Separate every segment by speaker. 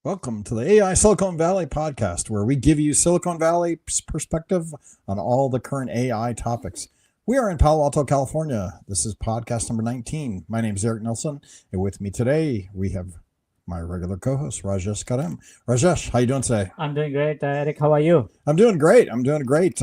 Speaker 1: Welcome to the AI Silicon Valley podcast, where we give you Silicon Valley's perspective on all the current AI topics. We are in Palo Alto, California. This is podcast number 19. My name is Eric Nelson, and with me today, we have my regular co-host, Rajesh Kadam. Rajesh, how you doing today?
Speaker 2: I'm doing great. Eric, how are you?
Speaker 1: I'm doing great. Great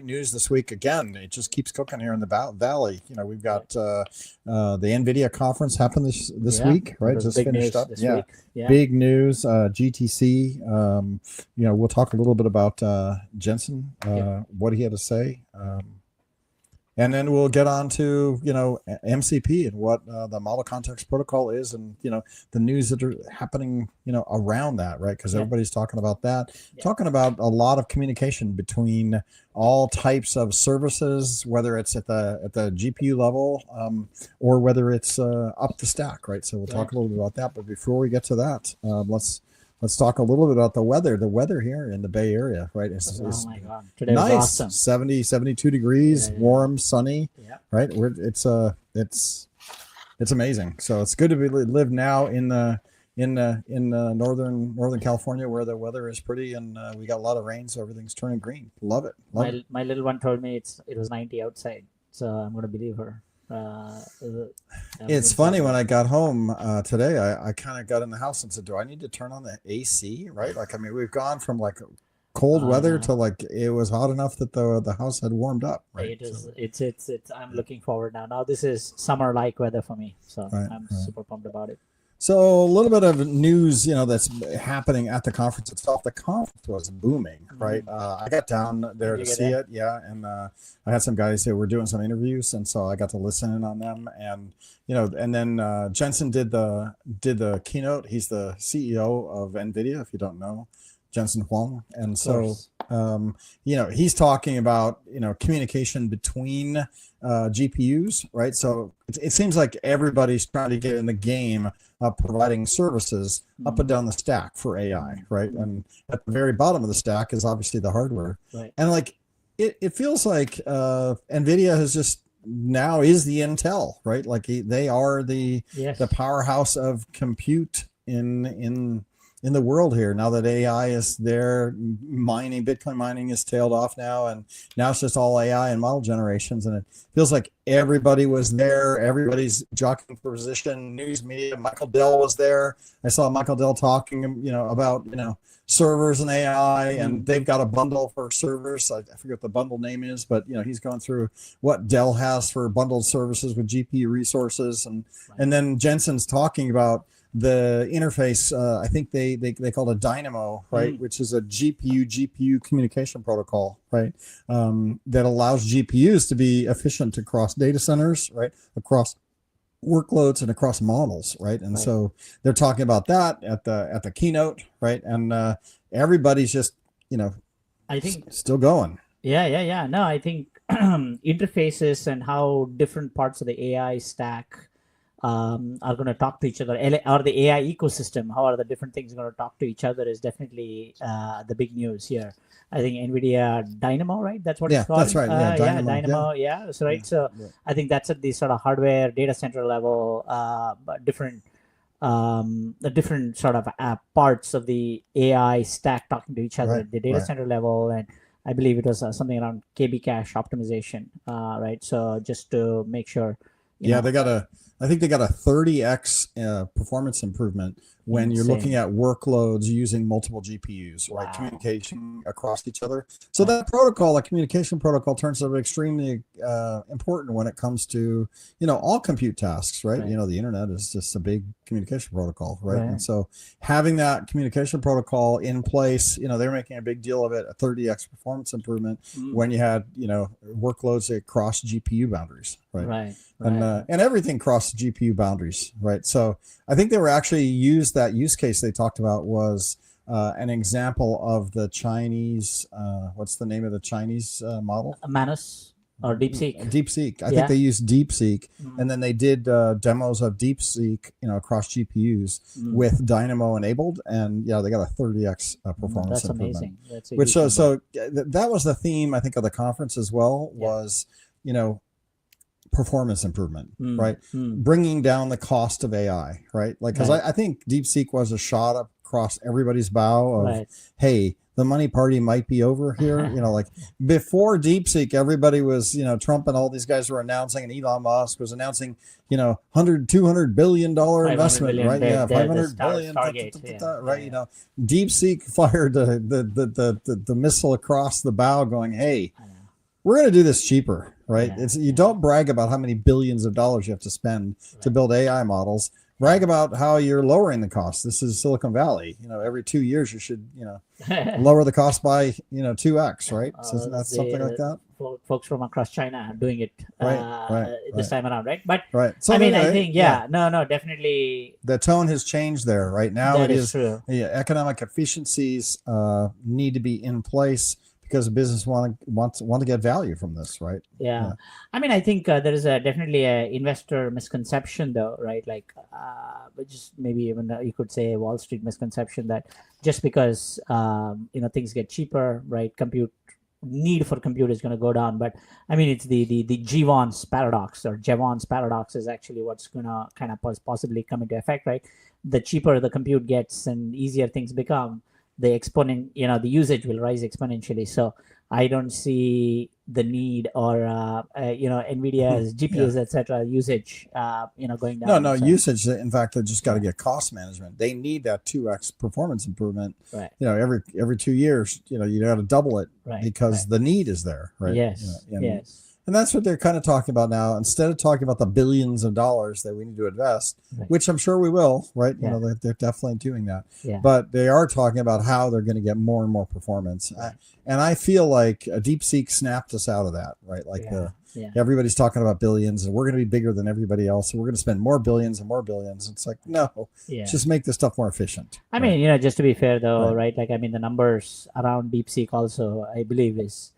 Speaker 1: news this week. Again, it just keeps cooking here in the valley. We've got the NVIDIA conference happened this week, right? Just finished up.
Speaker 2: Week. Yeah,
Speaker 1: big news. GTC. We'll talk a little bit about Jensen, what he had to say. And then we'll get on to, MCP and what the model context protocol is and, the news that are happening, around that, right? Because everybody's talking about that, talking about a lot of communication between all types of services, whether it's at the GPU level or whether it's up the stack, right? So we'll talk a little bit about that. But before we get to that, let's talk a little bit about the weather. The weather here in the Bay Area, right? Is
Speaker 2: my God. Today
Speaker 1: nice.
Speaker 2: Was awesome.
Speaker 1: 70, 72 degrees, warm, sunny, right? It's amazing. So it's good to live now in northern California, where the weather is pretty and we got a lot of rain, so everything's turning green. Love it.
Speaker 2: My little one told me it was 90 outside, so I'm going to believe her.
Speaker 1: It's funny, when I got home today, I kind of got in the house and said, do I need to turn on the AC? Right? We've gone from cold weather to it was hot enough that the house had warmed up. Right?
Speaker 2: It is. It's. I'm looking forward now. Now this is summer-like weather for me, so I'm super pumped about it.
Speaker 1: So a little bit of news, that's happening at the conference itself. The conference was booming, right? I got down there to see it, and I had some guys that were doing some interviews, and so I got to listen in on them. And and then Jensen did the keynote. He's the CEO of NVIDIA, if you don't know, Jensen Huang, and so he's talking about communication between GPUs, right? So it seems like everybody's trying to get in the game of providing services up and down the stack for AI, right? And at the very bottom of the stack is obviously the hardware,
Speaker 2: right?
Speaker 1: And it feels like NVIDIA has just now is the Intel, right? They are the powerhouse of compute in the world here. Now that AI is there, Bitcoin mining is tailed off now, and now it's just all AI and model generations. And it feels like everybody was there. Everybody's jockeying for position. News media. Michael Dell was there. I saw Michael Dell talking, about servers and AI, and they've got a bundle for servers. I forget what the bundle name is, but he's going through what Dell has for bundled services with GPU resources, and then Jensen's talking about the interface. I think they call it Dynamo, right? Which is a GPU communication protocol, right? That allows GPUs to be efficient across data centers, right? Across workloads and across models, right? And so they're talking about that at the keynote, right? And everybody's just,
Speaker 2: I think
Speaker 1: still going.
Speaker 2: Yeah. No, I think interfaces and how different parts of the AI stack are going to talk to each other, or the AI ecosystem, how are the different things going to talk to each other, is definitely the big news here. I think NVIDIA Dynamo, right? That's what it's called.
Speaker 1: That's right.
Speaker 2: Dynamo. Yeah. So I think that's at the sort of hardware data center level, but the different sort of parts of the AI stack talking to each other at the data center level. And I believe it was something around KB cache optimization, right? So just to make sure.
Speaker 1: I think they got a 30x performance improvement when you're looking at workloads using multiple GPUs, right? Communication across each other. So that communication protocol turns out extremely important when it comes to, all compute tasks, right? The internet is just a big communication protocol, right? And so having that communication protocol in place, they're making a big deal of it, a 30x performance improvement when you had, workloads that cross GPU boundaries, right? And everything crossed GPU boundaries, right? So I think they were actually that use case they talked about was an example of the Chinese, what's the name of the Chinese model?
Speaker 2: Manus or DeepSeek.
Speaker 1: DeepSeek. I think they used DeepSeek, and then they did demos of DeepSeek, across GPUs with Dynamo enabled, and they got a 30x performance improvement.
Speaker 2: That's amazing.
Speaker 1: That was the theme, I think, of the conference as well. Was performance improvement, right? Bringing down the cost of AI, right? Like, because I think DeepSeek was a shot across everybody's bow of, hey, the money party might be over here. Like before DeepSeek, everybody was, Trump and all these guys were announcing, and Elon Musk was announcing, $200 billion investment, right? Yeah, 500 billion, right? DeepSeek fired the missile across the bow, going, hey, we're going to do this cheaper, right? You don't brag about how many billions of dollars you have to spend to build AI models. Brag about how you're lowering the cost. This is Silicon Valley. Every 2 years you should, lower the cost by, 2x, right? So isn't that something like that?
Speaker 2: Folks from across China are doing it this time around, right? But
Speaker 1: so
Speaker 2: I mean, I think, no, definitely.
Speaker 1: The tone has changed there, right? Now
Speaker 2: that
Speaker 1: it is
Speaker 2: true.
Speaker 1: Economic efficiencies need to be in place, because business want to get value from this, right?
Speaker 2: Yeah. I mean, I think there is definitely a investor misconception, though, right? Like, which is maybe even you could say a Wall Street misconception that just because things get cheaper, right? Need for compute is going to go down. But I mean, it's the Jevons paradox, or Jevons paradox is actually what's going to kind of possibly come into effect, right? The cheaper the compute gets and easier things become, the the usage will rise exponentially. So I don't see the need or NVIDIA's GPUs, etc. usage going down.
Speaker 1: No, usage. In fact, they just got to get cost management. They need that 2x performance improvement.
Speaker 2: Right.
Speaker 1: Every 2 years, you got to double it, because the need is there, right?
Speaker 2: Yes. Yes.
Speaker 1: And that's what they're kind of talking about now. Instead of talking about the billions of dollars that we need to invest, which I'm sure we will, right? They're definitely doing that. But they are talking about how they're going to get more and more performance. And I feel like DeepSeek snapped us out of that, right? Like everybody's talking about billions, and we're going to be bigger than everybody else, and we're going to spend more billions and more billions. It's like, no, just make this stuff more efficient.
Speaker 2: I mean, just to be fair though, right? Like, I mean, the numbers around DeepSeek also, I believe is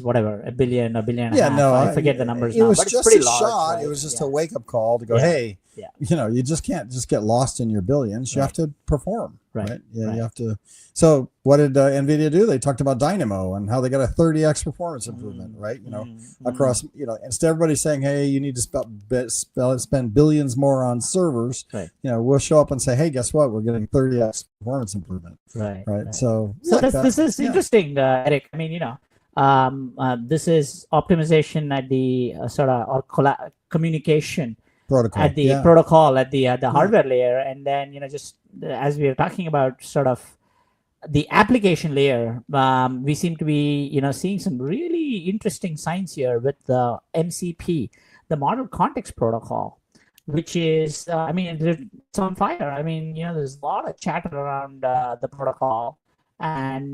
Speaker 2: whatever, a billion and a half.
Speaker 1: No,
Speaker 2: I forget the numbers
Speaker 1: it
Speaker 2: now,
Speaker 1: was
Speaker 2: but
Speaker 1: just
Speaker 2: it's pretty
Speaker 1: a
Speaker 2: large,
Speaker 1: shot.
Speaker 2: right?
Speaker 1: It was just a wake up call to go, hey, you just can't just get lost in your billions. You have to perform, right? You have to. So what did NVIDIA do? They talked about Dynamo and how they got a 30x performance improvement, right? Across, instead of everybody saying, hey, you need to spend billions more on servers, we'll show up and say, hey, guess what? We're getting 30x performance improvement. Right. So
Speaker 2: this is interesting, Eric. I mean, this is optimization at the communication
Speaker 1: protocol
Speaker 2: at the protocol at the hardware layer, and then just as we are talking about sort of the application layer, we seem to be seeing some really interesting signs here with the MCP, the Model Context Protocol, which is I mean, it's on fire. I mean, there's a lot of chatter around the protocol. And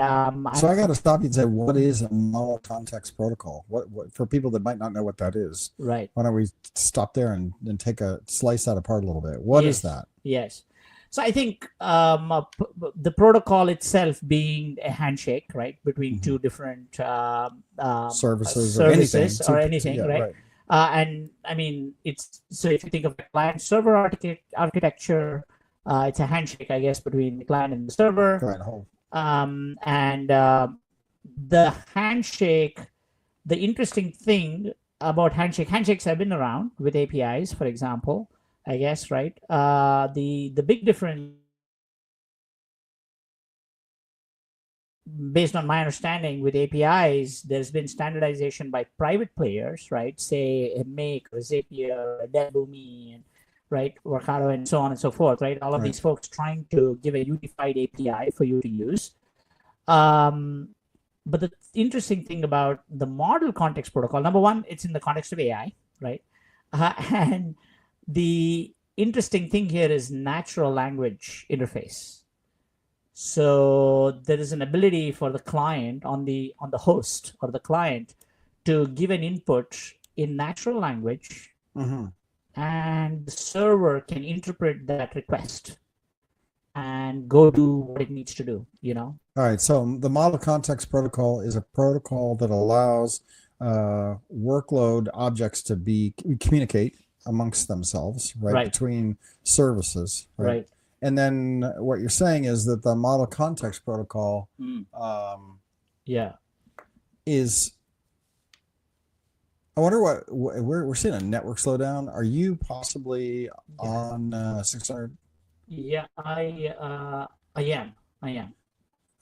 Speaker 1: so I got to stop you and say, what is a model context protocol? What for people that might not know what that is?
Speaker 2: Right.
Speaker 1: Why don't we stop there and take a slice that apart a little bit? What is that?
Speaker 2: Yes. So I think the protocol itself being a handshake, right, between two different
Speaker 1: services or anything,
Speaker 2: right? And I mean, so if you think of the client server architecture, it's a handshake, I guess, between the client and the server.
Speaker 1: Right.
Speaker 2: And the handshake, the interesting thing about handshakes have been around with APIs, for example, I guess, right? The big difference, based on my understanding with APIs, there's been standardization by private players, right? Say a Make or a Zapier, a Debumi, and right, Workato, and so on and so forth, right? All of these folks trying to give a unified API for you to use. But the interesting thing about the Model Context Protocol, number one, it's in the context of AI, right? And the interesting thing here is natural language interface. So there is an ability for the client on the host or the client to give an input in natural language, and the server can interpret that request and go do what it needs to do. All
Speaker 1: right. So the Model Context Protocol is a protocol that allows workload objects to communicate amongst themselves, right? Between services, right? And then what you're saying is that the Model Context Protocol is I wonder what we're seeing a network slowdown. Are you possibly on 600?
Speaker 2: Yeah, I am. I am.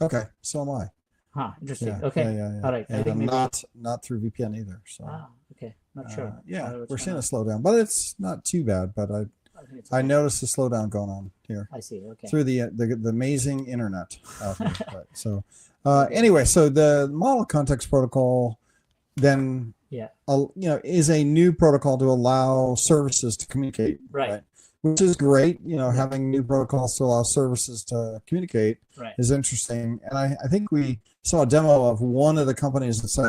Speaker 1: Okay, so am I.
Speaker 2: Huh, interesting.
Speaker 1: Yeah,
Speaker 2: Okay.
Speaker 1: yeah.
Speaker 2: All right. I
Speaker 1: And
Speaker 2: think
Speaker 1: I'm
Speaker 2: maybe.
Speaker 1: not through VPN either. So
Speaker 2: Okay. Not sure.
Speaker 1: yeah,
Speaker 2: What's
Speaker 1: we're
Speaker 2: going
Speaker 1: seeing a
Speaker 2: on.
Speaker 1: slowdown, but it's not too bad. But
Speaker 2: I think it's
Speaker 1: I
Speaker 2: okay.
Speaker 1: noticed a slowdown going on here
Speaker 2: I see. Okay.
Speaker 1: through the amazing internet out here. But, so
Speaker 2: Okay.
Speaker 1: anyway, so the model context protocol then is a new protocol to allow services to communicate,
Speaker 2: Right.
Speaker 1: Which is great. Having new protocols to allow services to communicate is interesting. And I think we saw a demo of one of the companies that's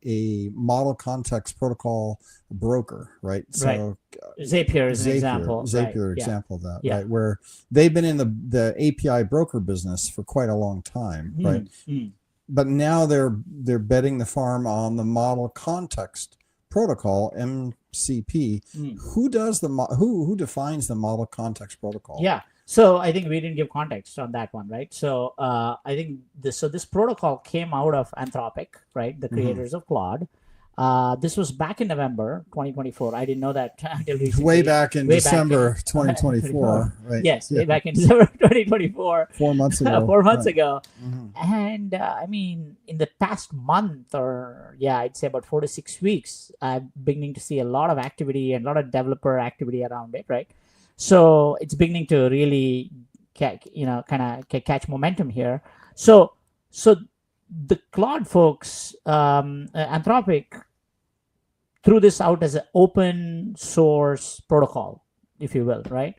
Speaker 1: a model context protocol broker, right? So
Speaker 2: Zapier is an example.
Speaker 1: Zapier example of that, right? Where they've been in the API broker business for quite a long time, right? But now they're betting the farm on the model context protocol, MCP. Who does who defines the model context protocol?
Speaker 2: Yeah. So I think we didn't give context on that one, right? So I think this protocol came out of Anthropic, right? The creators of Claude. This was back in November 2024. I didn't know that until recently.
Speaker 1: Way back in December 2024. Right.
Speaker 2: Yes, way back in December 2024.
Speaker 1: 4 months ago.
Speaker 2: 4 months ago. And I mean, in the past month, or I'd say about 4 to 6 weeks, I'm beginning to see a lot of activity and a lot of developer activity around it, right? So it's beginning to really, kind of catch momentum here. So the Claude folks, Anthropic, threw this out as an open source protocol, if you will, right?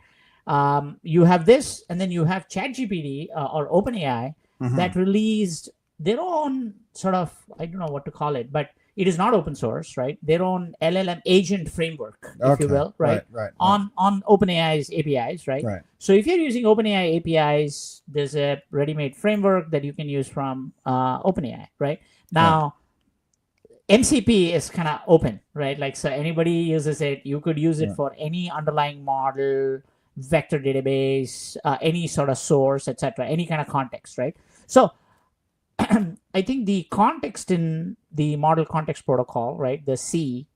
Speaker 2: You have this, and then you have ChatGPT or OpenAI that released their own sort of, I don't know what to call it, but it is not open source, right? Their own LLM agent framework, if you will, right? On OpenAI's APIs, right? So if you're using OpenAI APIs, there's a ready-made framework that you can use from OpenAI, right? Now, MCP is kind of open, right? Like, so anybody uses it. You could use it for any underlying model, vector database, any sort of source, etc., any kind of context, right? So I think the context in the model context protocol, right, the C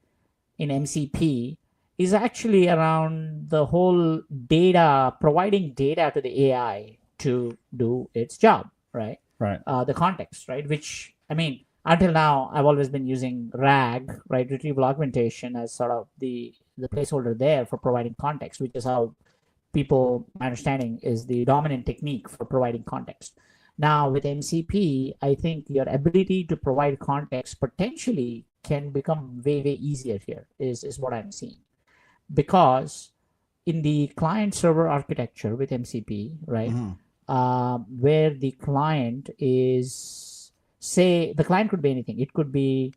Speaker 2: in MCP, is actually around the whole data, providing data to the AI to do its job, right? The context, right? Which, I mean, until now, I've always been using RAG, right, retrieval augmentation, as sort of the placeholder there for providing context, which is how my understanding, is the dominant technique for providing context. Now, with MCP, I think your ability to provide context potentially can become way, way easier here, is what I'm seeing. Because in the client-server architecture with MCP, right, where the client is, say, the client could be anything. It could be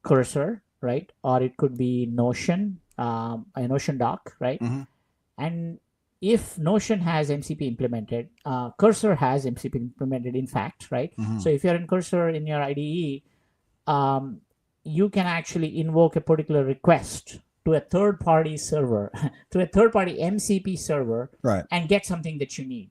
Speaker 2: Cursor, right? Or it could be Notion, a Notion doc, right? And if Notion has MCP implemented, Cursor has MCP implemented, in fact, right? So if you're in Cursor in your IDE, you can actually invoke a particular request to a third-party server, to a third-party MCP server, and get something that you need,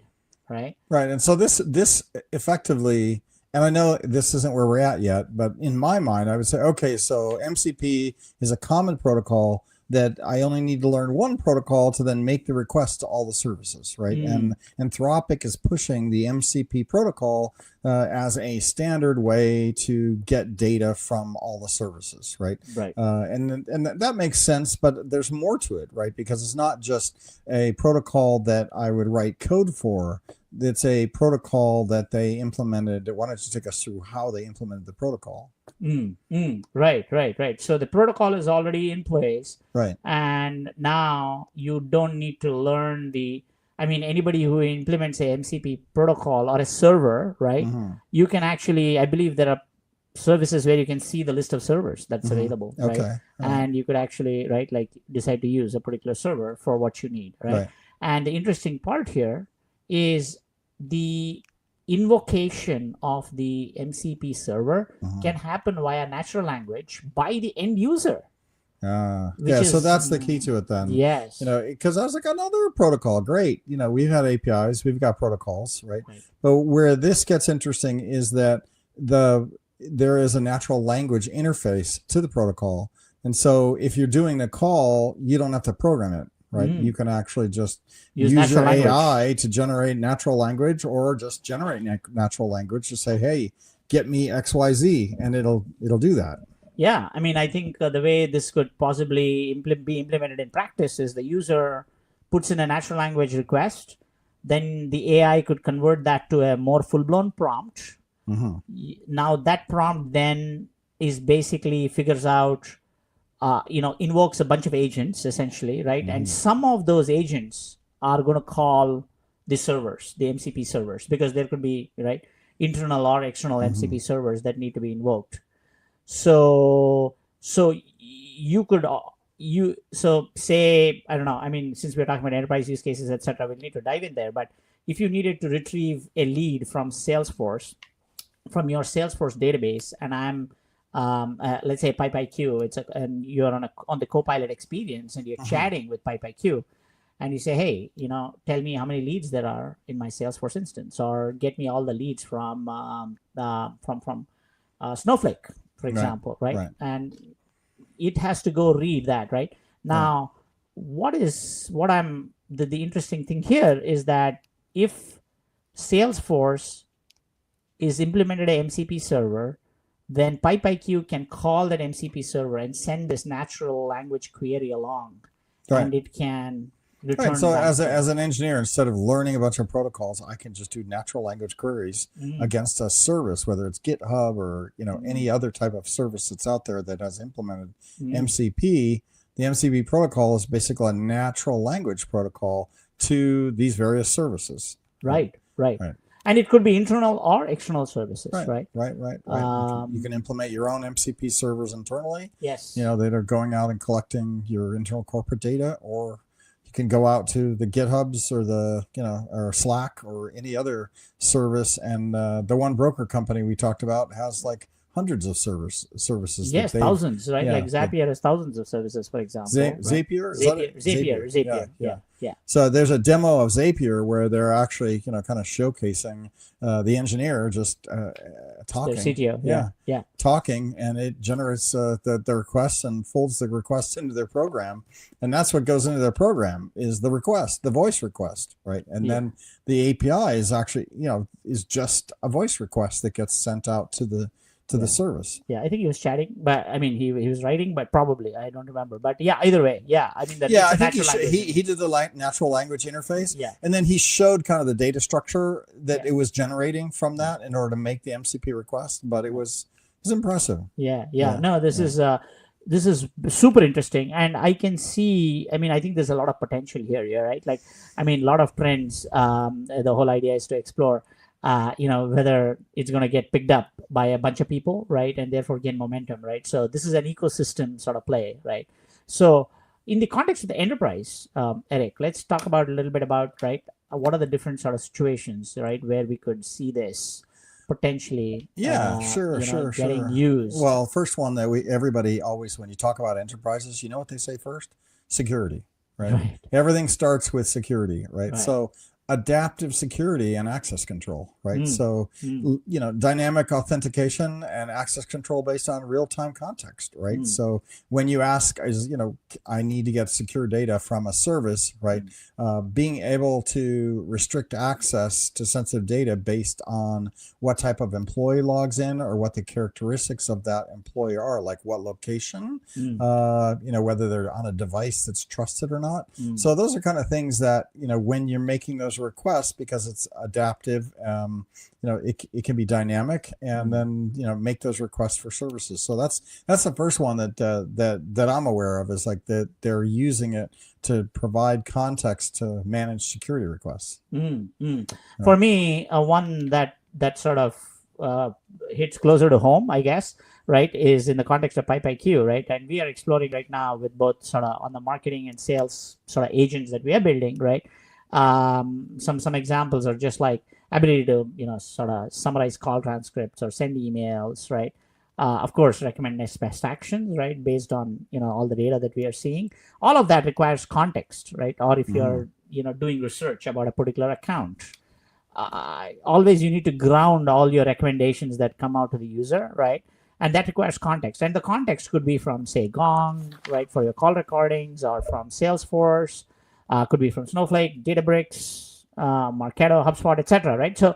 Speaker 2: right?
Speaker 1: And so this effectively, and I know this isn't where we're at yet, but in my mind, I would say, okay, so MCP is a common protocol that I only need to learn one protocol to then make the request to all the services, right? And Anthropic is pushing the MCP protocol as a standard way to get data from all the services, right? And that makes sense, but there's more to it, right? Because it's not just a protocol that I would write code for. It's a protocol that they implemented. Why don't you take us through how they implemented the protocol?
Speaker 2: Right. So the protocol is already in place. And now you don't need to learn anybody who implements a MCP protocol or a server, right? You can actually, I believe there are services where you can see the list of servers that's available, right? And you could actually, right, like decide to use a particular server for what you need, right? And the interesting part here is the invocation of the MCP server can happen via natural language by the end user.
Speaker 1: So that's the key to it then.
Speaker 2: Yes.
Speaker 1: Because I was like, another protocol, great. We've had APIs, we've got protocols, right? But where this gets interesting is that there is a natural language interface to the protocol. And so if you're doing the call, you don't have to program it, right? You can actually just use your AI to generate natural language, or just generate natural language to say, hey, get me XYZ, and it'll do that.
Speaker 2: Yeah, I mean, I think the way this could possibly be implemented in practice is the user puts in a natural language request, then the AI could convert that to a more full-blown prompt. Now that prompt then is basically figures out, invokes a bunch of agents essentially, right? And some of those agents are going to call the servers, the MCP servers, because there could be, right, internal or external MCP servers that need to be invoked. So you could say, I don't know, I mean, since we're talking about enterprise use cases, etc., we'll need to dive in there. But if you needed to retrieve a lead from Salesforce, from your Salesforce database, and I'm let's say PipeIQ, and you're on the Copilot experience, and you're chatting with PipeIQ, and you say, hey, tell me how many leads there are in my Salesforce instance, or get me all the leads from Snowflake, for example, right? And it has to go read that, right? Now, the interesting thing here is that if Salesforce is implemented a MCP server, then PipeIQ can call that MCP server and send this natural language query along, and it can return.
Speaker 1: So as an engineer, instead of learning a bunch of protocols, I can just do natural language queries against a service, whether it's GitHub or any other type of service that's out there that has implemented MCP. The MCP protocol is basically a natural language protocol to these various services.
Speaker 2: Right. And it could be internal or external services, right?
Speaker 1: Right. You can implement your own MCP servers internally.
Speaker 2: Yes.
Speaker 1: That are going out and collecting your internal corporate data, or you can go out to the GitHubs or or Slack or any other service. And the one broker company we talked about has like hundreds of services.
Speaker 2: Yes, thousands, right? Like Zapier has thousands of services, for example.
Speaker 1: Zapier?
Speaker 2: Zapier. Yeah.
Speaker 1: So there's a demo of Zapier where they're actually, kind of showcasing the engineer just talking.
Speaker 2: Their CTO. Yeah.
Speaker 1: Talking, and it generates the requests and folds the requests into their program. And that's what goes into their program is the request, the voice request, right? And then the API is actually, is just a voice request that gets sent out to the service.
Speaker 2: Yeah, I think he was chatting, but I mean, he was writing, but probably I don't remember. But yeah, either way, I mean,
Speaker 1: I think he did the natural language interface, and then he showed kind of the data structure that it was generating from that in order to make the MCP request. But it was impressive.
Speaker 2: No, this is super interesting, and I can see. I mean, I think there's a lot of potential here, right? Like, I mean, a lot of trends. The whole idea is to explore. Whether it's going to get picked up by a bunch of people, right, and therefore gain momentum, right? So this is an ecosystem sort of play, right? So in the context of the enterprise, Eric, let's talk about a little bit about, right, what are the different sort of situations, right, where we could see this potentially getting used.
Speaker 1: Well, first one that everybody always, when you talk about enterprises, what they say first? Security, right? Everything starts with security, right? So adaptive security and access control, right? So, dynamic authentication and access control based on real-time context, right? So when you ask, I need to get secure data from a service, right? Being able to restrict access to sensitive data based on what type of employee logs in or what the characteristics of that employee are, like what location, whether they're on a device that's trusted or not. So those are kind of things that, when you're making those requests, because it's adaptive, it can be dynamic, and then make those requests for services. So that's the first one that I'm aware of, is like that they're using it to provide context to manage security requests.
Speaker 2: For me, one that sort of hits closer to home, I guess, right, is in the context of PipeIQ, right? And we are exploring right now with both sort of on the marketing and sales sort of agents that we are building, right? Some examples are just like ability to sort of summarize call transcripts or send emails, right? Of course, recommend next best actions, right, based on all the data that we are seeing. All of that requires context, right? Or if you're doing research about a particular account, always you need to ground all your recommendations that come out to the user, right? And that requires context. And the context could be from, say, Gong, right, for your call recordings, or from Salesforce, could be from Snowflake, Databricks, Marketo, HubSpot, etc., right? So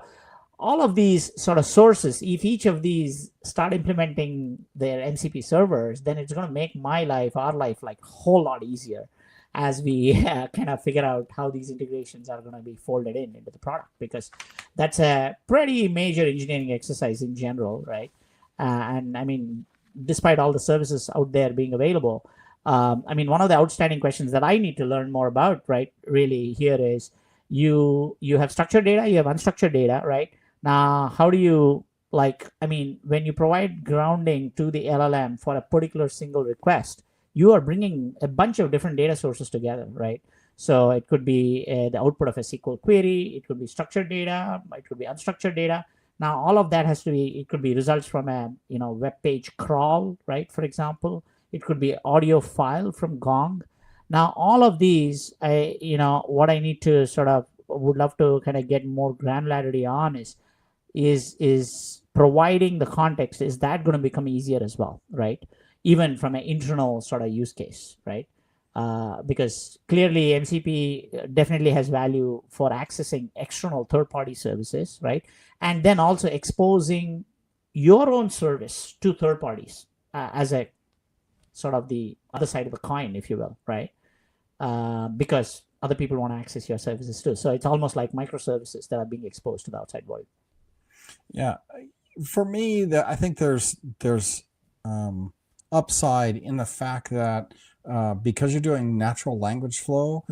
Speaker 2: all of these sort of sources, if each of these start implementing their MCP servers, then it's going to make my life, our life, like a whole lot easier as we kind of figure out how these integrations are going to be folded into the product, because that's a pretty major engineering exercise in general, right? And I mean, despite all the services out there being available, I mean, one of the outstanding questions that I need to learn more about, right, really here is you have structured data, you have unstructured data, right? Now, how do you, like, I mean, when you provide grounding to the LLM for a particular single request, you are bringing a bunch of different data sources together, right? So it could be the output of a SQL query, it could be structured data, it could be unstructured data. Now, all of that has to be, it could be results from a, web page crawl, right? For example, it could be audio file from Gong. Now, all of these, what I need to sort of would love to kind of get more granularity on is providing the context. Is that going to become easier as well, right? Even from an internal sort of use case, right? Because clearly MCP definitely has value for accessing external third-party services, right? And then also exposing your own service to third parties as a sort of the other side of the coin, if you will, right? Because other people want to access your services too. So it's almost like microservices that are being exposed to the outside world.
Speaker 1: Yeah, for me, I think there's upside in the fact that because you're doing natural language flow,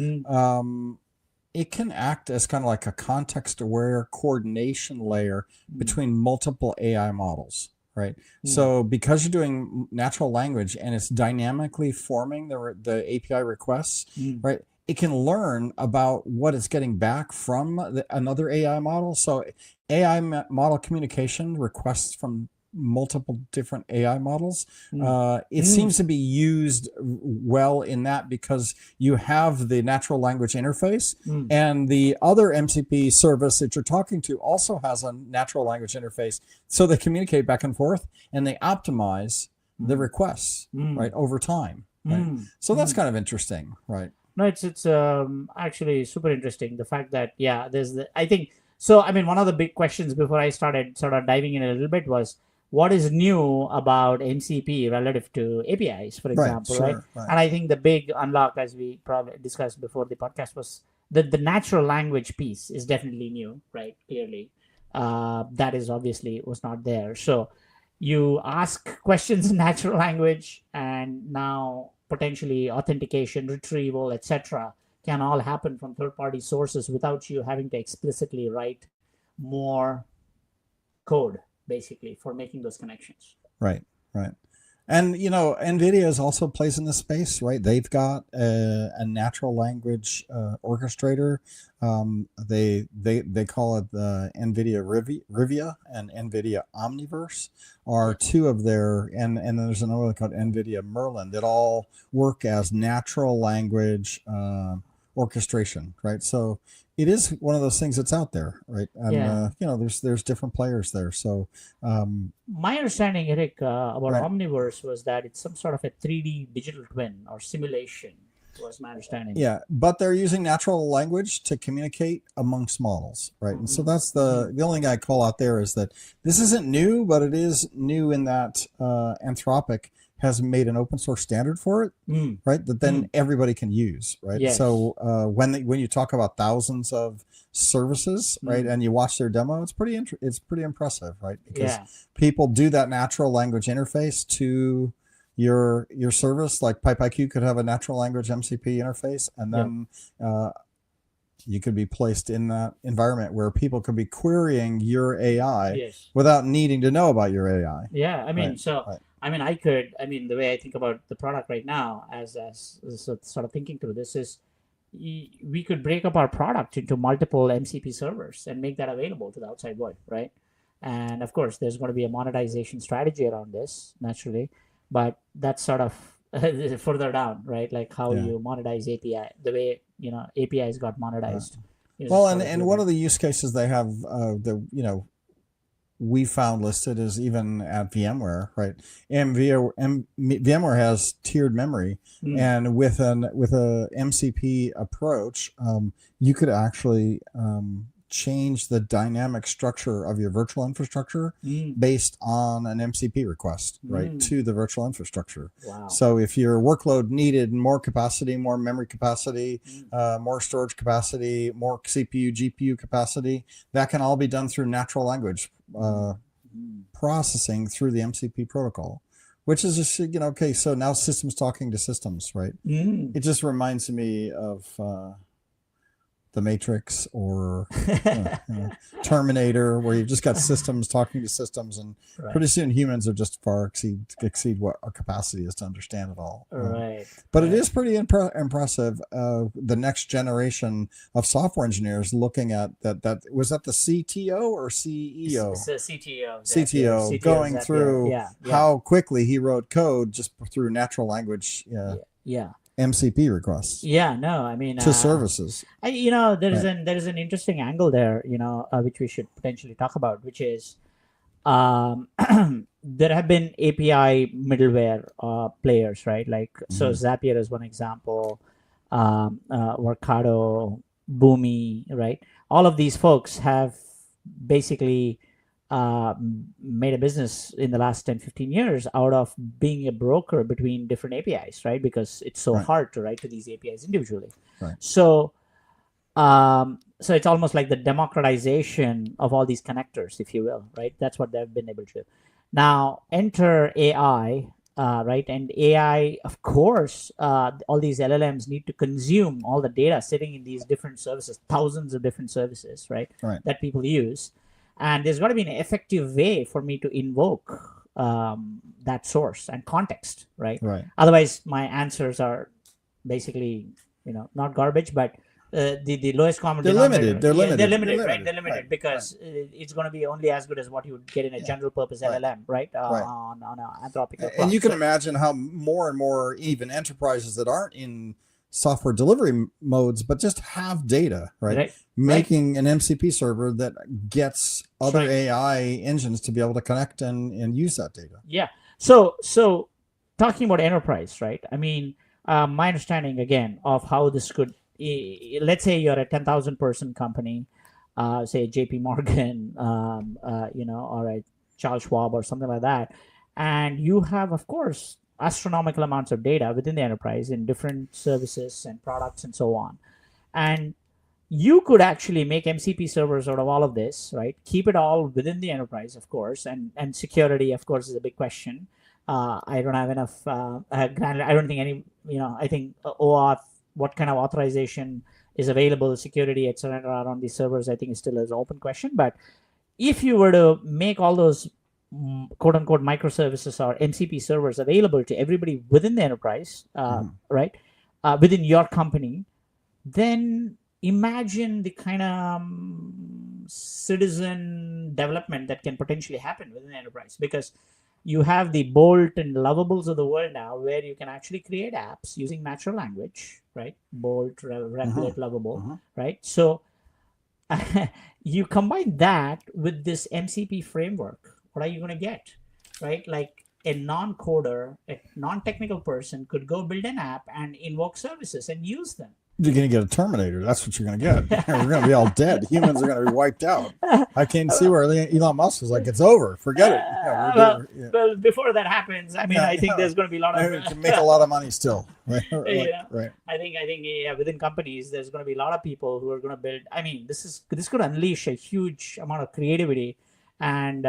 Speaker 1: it can act as kind of like a context-aware coordination layer between multiple AI models, right? So because you're doing natural language and it's dynamically forming the API requests, right? It can learn about what it's getting back from another AI model. So AI model communication requests from multiple different AI models. It seems to be used well in that because you have the natural language interface and the other MCP service that you're talking to also has a natural language interface. So they communicate back and forth and they optimize the requests, right, over time. Right? So that's kind of interesting, right?
Speaker 2: No, it's actually super interesting. The fact that, I think, so I mean, one of the big questions before I started sort of diving in a little bit was, what is new about MCP relative to APIs, for example, right? And I think the big unlock, as we probably discussed before the podcast, was the natural language piece is definitely new, right? Clearly, that is obviously was not there. So you ask questions in natural language, and now potentially authentication, retrieval, etc., can all happen from third-party sources without you having to explicitly write more code, basically, for making those connections.
Speaker 1: Right. And, NVIDIA also plays in this space, right? They've got a natural language orchestrator. They call it the NVIDIA Rivia and NVIDIA Omniverse are two of their, and then there's another one called NVIDIA Merlin that all work as natural language orchestration, right? So it is one of those things that's out there, right? And there's different players there. So
Speaker 2: my understanding, Eric, about Omniverse was that it's some sort of a 3D digital twin or simulation, was my understanding.
Speaker 1: Yeah, but they're using natural language to communicate amongst models, right? And so that's the only thing I call out there is that this isn't new, but it is new in that Anthropic has made an open source standard for it, right? That then everybody can use, right?
Speaker 2: Yes.
Speaker 1: So when you talk about thousands of services, right, and you watch their demo, it's pretty impressive, right? Because people do that natural language interface to your service. Like PipeIQ could have a natural language MCP interface, and then you could be placed in that environment where people could be querying your AI without needing to know about your AI.
Speaker 2: Yeah, I mean, the way I think about the product right now, as sort of thinking through this, is we could break up our product into multiple MCP servers and make that available to the outside world, right? And of course, there's going to be a monetization strategy around this, naturally, but that's sort of further down, right? Like how you monetize API, the way APIs got monetized
Speaker 1: Well, and one of the use cases they have, we found listed is even at VMware, right? VMware has tiered memory, and with a MCP approach, you could actually change the dynamic structure of your virtual infrastructure based on an MCP request, right, to the virtual infrastructure.
Speaker 2: Wow.
Speaker 1: So if your workload needed more capacity, more memory capacity, more storage capacity, more CPU, GPU capacity, that can all be done through natural language processing through the MCP protocol, which is just, okay, so now systems talking to systems, right? It just reminds me of The Matrix or Terminator, where you've just got systems talking to systems, and pretty soon humans are just far exceed what our capacity is to understand it all. But it is pretty impressive. The next generation of software engineers looking at that was that the CTO or CEO?
Speaker 2: It's the CTO.
Speaker 1: CTO going
Speaker 2: Zapier.
Speaker 1: through how quickly he wrote code just through natural language. MCP requests.
Speaker 2: To
Speaker 1: services.
Speaker 2: There is an interesting angle there, which we should potentially talk about, which is there have been API middleware players, right? Like so Zapier is one example, Workato, Boomi, right? All of these folks have basically made a business in the last 10-15 years out of being a broker between different APIs, right? Because it's so hard to write to these APIs individually. So it's almost like the democratization of all these connectors, if you will, right? That's what they've been able to do. Now enter AI, right? And AI, of course, all these LLMs need to consume all the data sitting in these different services, thousands of different services, right? That people use. And there's got to be an effective way for me to invoke that source and context, right? Otherwise, my answers are basically, not garbage, but the lowest common denominator. They're limited because it's going to be only as good as what you would get in a general purpose LLM, right? On an Anthropic.
Speaker 1: And you can imagine how more and more even enterprises that aren't in software delivery modes, but just have data, right? Making an MCP server that gets other AI engines to be able to connect and use that data.
Speaker 2: So talking about enterprise, right? I mean, my understanding again of how this could, let's say you're a 10,000 person company, say JP Morgan, or a Charles Schwab or something like that. And you have, of course, astronomical amounts of data within the enterprise in different services and products and so on. And you could actually make MCP servers out of all of this, right? Keep it all within the enterprise, of course, and security, of course, is a big question. I don't have enough. I don't think any. I think OAuth, what kind of authorization is available, security, etc., around these servers, I think is still an open question. But if you were to make all those quote unquote microservices or MCP servers available to everybody within the enterprise, right, within your company, then imagine the kind of citizen development that can potentially happen within the enterprise, because you have the Bolt and Lovables of the world now, where you can actually create apps using natural language, right? Bolt, Replit, Lovable, right? So you combine that with this MCP framework, what are you going to get, right? Like a non-coder, a non-technical person could go build an app and invoke services and use them.
Speaker 1: You're going to get a Terminator. That's what you're going to get. We're going to be all dead. Humans are going to be wiped out. I can't see where Elon Musk is like, it's over. Forget it.
Speaker 2: Well, before that happens, I mean, I think there's going to be a lot of...
Speaker 1: You can make a lot of money still. Right?
Speaker 2: I think within companies, there's going to be a lot of people who are going to build... I mean, this could unleash a huge amount of creativity and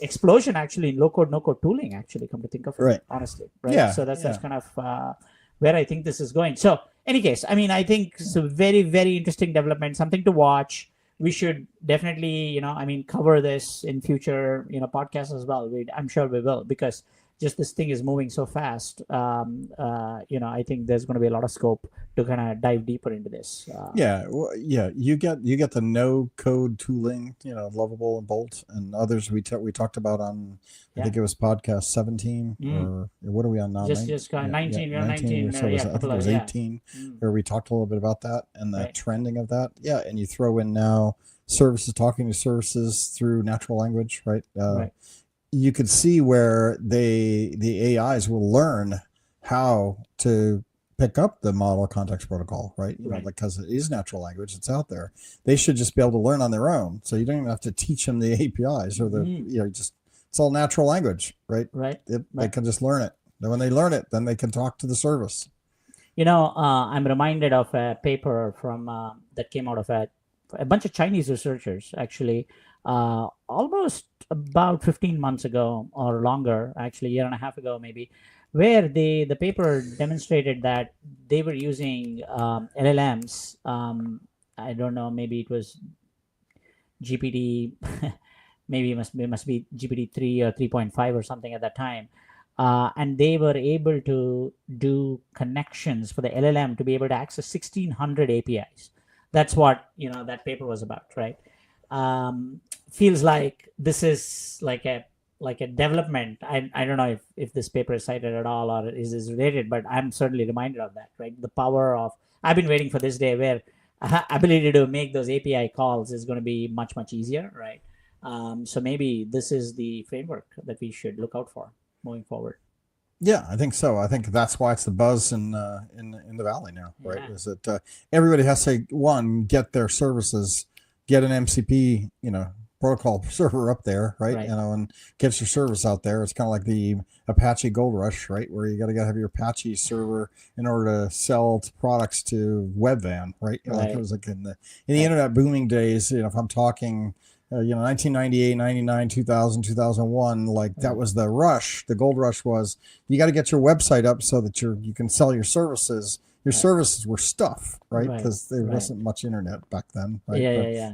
Speaker 2: explosion, actually, in low-code, no-code tooling, actually, come to think of it, honestly. Right?
Speaker 1: Yeah.
Speaker 2: So that's kind of where I think this is going. So, any case, I mean, I think it's a very, very interesting development, something to watch. We should definitely, cover this in future, podcasts as well. I'm sure we will, because just this thing is moving so fast. I think there's going to be a lot of scope to kind of dive deeper into this.
Speaker 1: You get the no code tooling, Lovable and Bolt and others we talked about on, I think it was podcast 17 or what are we on now?
Speaker 2: Just 19. 19.
Speaker 1: So I think it was 18 where we talked a little bit about that and the trending of that. Yeah, and you throw in now services talking to services through natural language, right? You could see where the AIs will learn how to pick up the model context protocol, right? Because it is natural language, it's out there. They should just be able to learn on their own. So you don't even have to teach them the APIs or it's all natural language, right? They can just learn it. And when they learn it, then they can talk to the service.
Speaker 2: I'm reminded of a paper from that came out of a bunch of Chinese researchers, actually, almost about 15 months ago or longer, actually a year and a half ago maybe, where the paper demonstrated that they were using LLMs. I don't know, maybe it was GPT, maybe it must be GPT 3 or 3.5 or something at that time. And they were able to do connections for the LLM to be able to access 1,600 APIs. That's what that paper was about, right? Feels like this is like a development. I don't know if this paper is cited at all or is related, but I'm certainly reminded of that, right? The power of, I've been waiting for this day where ability to make those API calls is going to be much, much easier, right? So maybe this is the framework that we should look out for moving forward.
Speaker 1: Yeah, I think so. I think that's why it's the buzz in the Valley now, right? Yeah. Is that everybody has to, get their services, get an MCP, protocol server up there, right? And get your service out there. It's kind of like the Apache Gold Rush, right? Where you got to have your Apache server in order to sell products to Webvan, right? Like it was like in the internet booming days. If I'm talking 1998, 99, 2000, 2001, that was the rush. The gold rush was you got to get your website up so that you can sell your services. Your services were stuff, right? Because there wasn't much internet back then, right?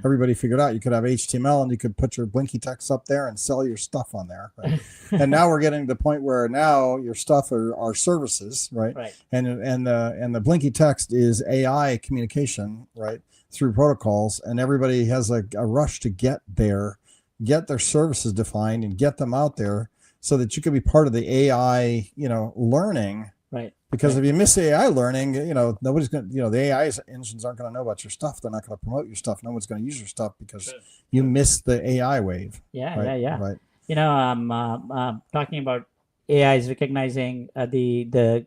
Speaker 1: Everybody figured out you could have HTML and you could put your blinky text up there and sell your stuff on there, right? And now we're getting to the point where now your stuff are services, right? And the blinky text is AI communication, right? Through protocols, and everybody has a rush to get their services defined and get them out there so that you can be part of the AI, learning. Right. Because if you miss AI learning, nobody's going to, the AI engines aren't going to know about your stuff. They're not going to promote your stuff. No one's going to use your stuff because you missed the AI wave.
Speaker 2: Right. Talking about AI is recognizing the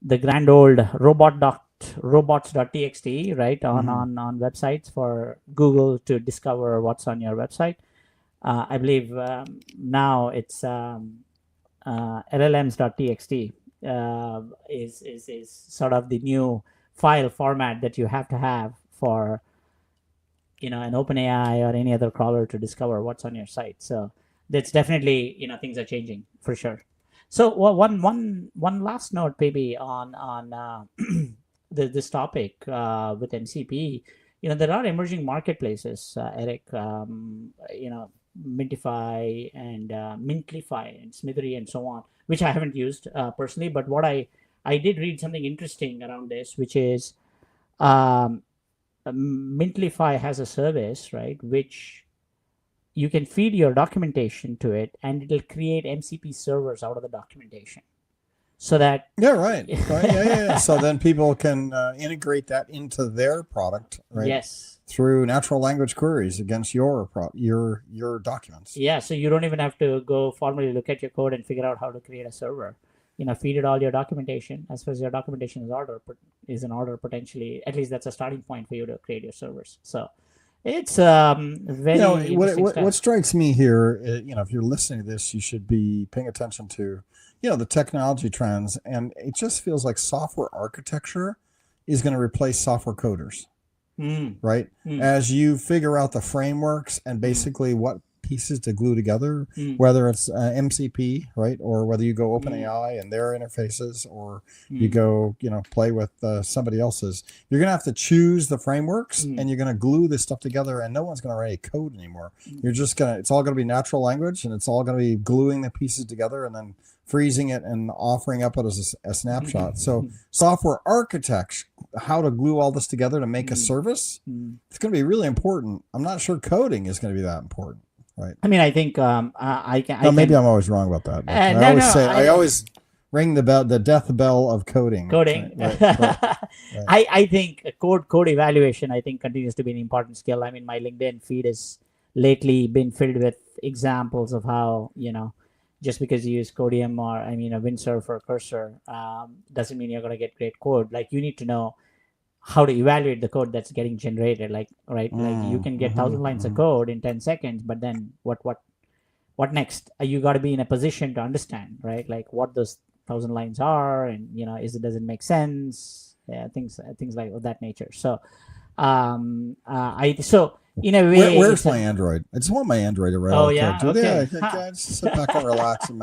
Speaker 2: grand old robots.txt, right, on websites for Google to discover what's on your website. I believe now it's LLMs.txt is sort of the new file format that you have to have for an OpenAI or any other crawler to discover what's on your site. So that's definitely things are changing for sure. So one last note maybe on this topic with MCP. There are emerging marketplaces, Eric. Mintify and Mintlify and Smithery and so on, which I haven't used personally, but what I did read something interesting around this, which is Mintlify has a service, right, which you can feed your documentation to it and it'll create MCP servers out of the documentation. So that so then people can integrate that into their product, right? Yes.
Speaker 1: Through natural language queries against your documents.
Speaker 2: Yeah, so you don't even have to go formally look at your code and figure out how to create a server. Feed it all your documentation. As far as your documentation is in order, potentially, at least that's a starting point for you to create your servers. So it's very
Speaker 1: what strikes me here, if you're listening to this, you should be paying attention to the technology trends, and it just feels like software architecture is going to replace software coders. Right? As you figure out the frameworks and basically what pieces to glue together, whether it's MCP, right? Or whether you go OpenAI and their interfaces, or you go, play with somebody else's. You're going to have to choose the frameworks and you're going to glue this stuff together, and no one's going to write code anymore. You're just it's all going to be natural language, and it's all going to be gluing the pieces together and then freezing it and offering up it as a snapshot. So software architects, how to glue all this together to make a service, it's going to be really important. I'm not sure coding is going to be that important, right?
Speaker 2: I mean, I think
Speaker 1: maybe I'm always wrong about that. I always ring the bell, the death bell of coding.
Speaker 2: Right. I think code evaluation, I think, continues to be an important skill. I mean, my LinkedIn feed has lately been filled with examples of how, just because you use Codium or a Windsurf or Cursor doesn't mean you're going to get great code. Like, you need to know how to evaluate the code that's getting generated. Like you can get 1,000 lines of code in 10 seconds, but then what next? You got to be in a position to understand, right? Like what those 1,000 lines are, and does it make sense? Yeah, things like of that nature. So in a way,
Speaker 1: where's my Android? I just want my Android to run.
Speaker 2: Oh yeah, okay.
Speaker 1: I just sit back and relax, and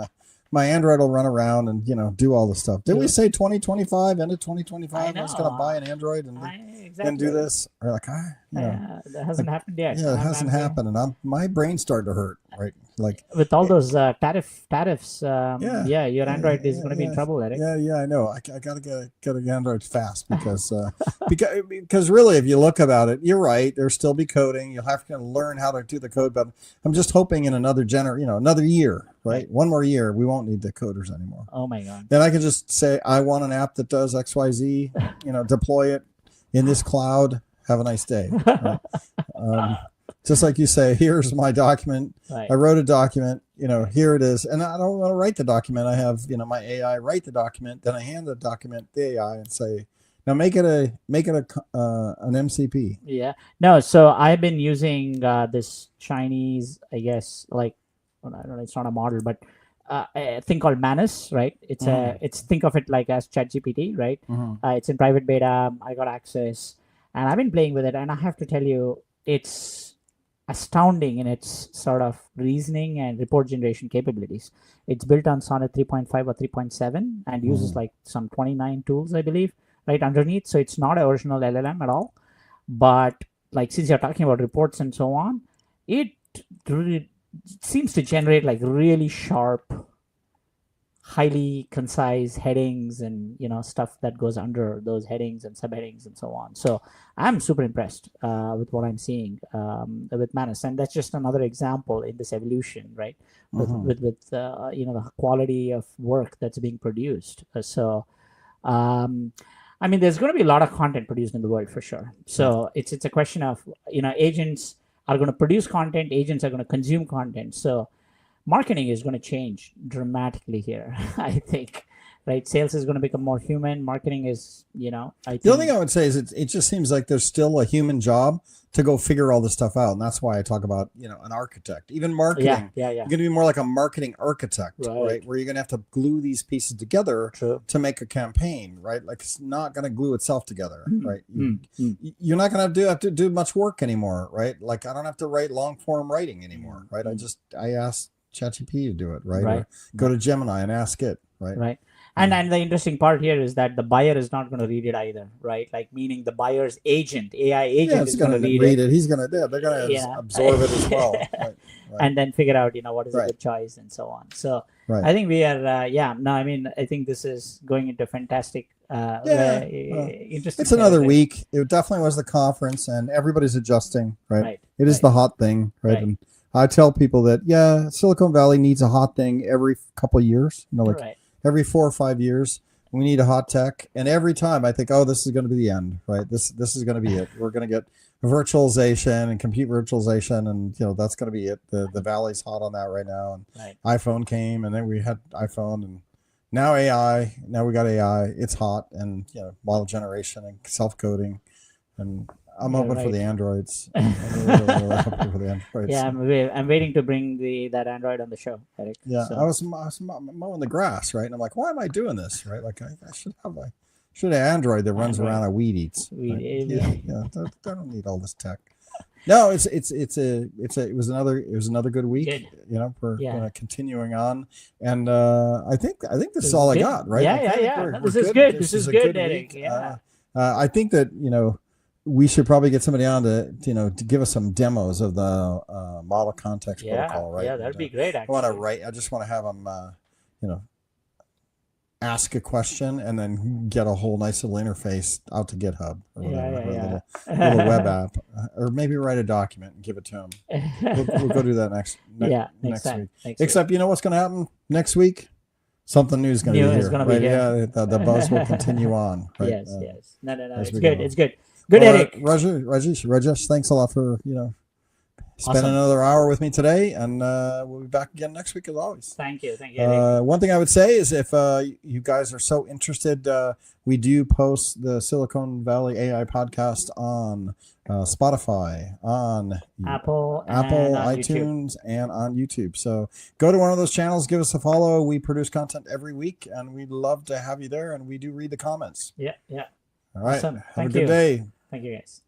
Speaker 1: my Android will run around and do all the stuff. Did we say 2025? End of 2025, I was going to buy an Android and do this. Or like,
Speaker 2: that hasn't happened yet.
Speaker 1: Yeah, it hasn't happened, and my brain's starting to hurt. Right, like
Speaker 2: with all those tariffs. Your Android is going to be in trouble, Eric.
Speaker 1: Yeah, I know. I gotta get an Android fast because really, if you look about it, you're right. There'll still be coding. You'll have to learn how to do the code, but I'm just hoping in another year, right? One more year, we won't need the coders anymore.
Speaker 2: Oh my God!
Speaker 1: Then I can just say, I want an app that does XYZ. Deploy it in this cloud. Have a nice day. Right? Just like you say, here's my document. Right. I wrote a document, here it is. And I don't want to write the document. I have, my AI write the document. Then I hand the document to the AI and say, now make it an MCP.
Speaker 2: Yeah. No, so I've been using this Chinese, I guess, I don't know, it's not a model, but a thing called Manus, right? It's think of it like as ChatGPT, right? It's in private beta. I got access, and I've been playing with it, and I have to tell you, it's astounding in its sort of reasoning and report generation capabilities. It's built on Sonnet 3.5 or 3.7 and uses some 29 tools, I believe, right underneath. So it's not an original LLM at all. But since you're talking about reports and so on, it really seems to generate really sharp, highly concise headings and stuff that goes under those headings and subheadings and so on. So I'm super impressed with what I'm seeing with Manus, and that's just another example in this evolution, right? With the quality of work that's being produced. There's going to be a lot of content produced in the world for sure. So it's a question of agents are going to produce content, agents are going to consume content. So marketing is going to change dramatically here, I think. Right, sales is going to become more human. Marketing is, the
Speaker 1: only thing I would say is it just seems like there's still a human job to go figure all this stuff out, and that's why I talk about an architect. Even marketing, you're going to be more like a marketing architect, right? Where you're going to have to glue these pieces together to make a campaign, right? Like it's not going to glue itself together, right? You're not going to have to do much work anymore, right? Like I don't have to write long form writing anymore, right? I ask ChatGPT to do it, right? Or go to Gemini and ask it, right?
Speaker 2: Right. And the interesting part here is that the buyer is not going to read it either, right? Meaning the buyer's agent, AI agent, is going to read it.
Speaker 1: He's going to they're going to absorb it as well, right.
Speaker 2: And then figure out what is a good choice and so on. So I think we are I think this is going into fantastic. Interesting.
Speaker 1: It's another week. It definitely was the conference, and everybody's adjusting, right? It is the hot thing, right? And I tell people that Silicon Valley needs a hot thing every couple of years, every 4 or 5 years, we need a hot tech. And every time I think, oh, this is going to be the end, right? This is going to be it. We're going to get virtualization and compute virtualization, and that's going to be it. The Valley's hot on that right now. And iPhone came, and then we had iPhone, and now AI. Now we got AI. It's hot, and model generation and self-coding, and I'm open for the Androids. I'm really open for the Androids.
Speaker 2: Yeah, I'm waiting to bring that Android on the show, Eric.
Speaker 1: Yeah, so. I was mowing the grass, right? And I'm like, why am I doing this, right? Like, I should have an Android that runs around and weed eats. Right? I don't need all this tech. No, it was another good week.
Speaker 2: Good.
Speaker 1: For continuing on, and I think this is all I got. Right?
Speaker 2: Yeah. This is good. This is good, Eric. Yeah.
Speaker 1: I think that we should probably get somebody on to give us some demos of the model context protocol. Right?
Speaker 2: Yeah, that'd be great. Actually,
Speaker 1: I just want to have them ask a question and then get a whole nice little interface out to GitHub or whatever, little web app, or maybe write a document and give it to them. We'll go do that next week. Except what's going to happen next week? Something new is going to be here. Right? Yeah, the buzz will continue on. Right?
Speaker 2: Yes. No. It's good. It's good. Good, Eric.
Speaker 1: Rajesh, thanks a lot for spend another hour with me today, and we'll be back again next week as always.
Speaker 2: Thank you. Eric.
Speaker 1: One thing I would say is if you guys are so interested, we do post the Silicon Valley AI podcast on Spotify, on
Speaker 2: Apple,
Speaker 1: iTunes, and on YouTube. So go to one of those channels, give us a follow. We produce content every week, and we'd love to have you there, and we do read the comments.
Speaker 2: Yeah.
Speaker 1: All right.
Speaker 2: Awesome.
Speaker 1: Have a good day.
Speaker 2: Thank you, guys.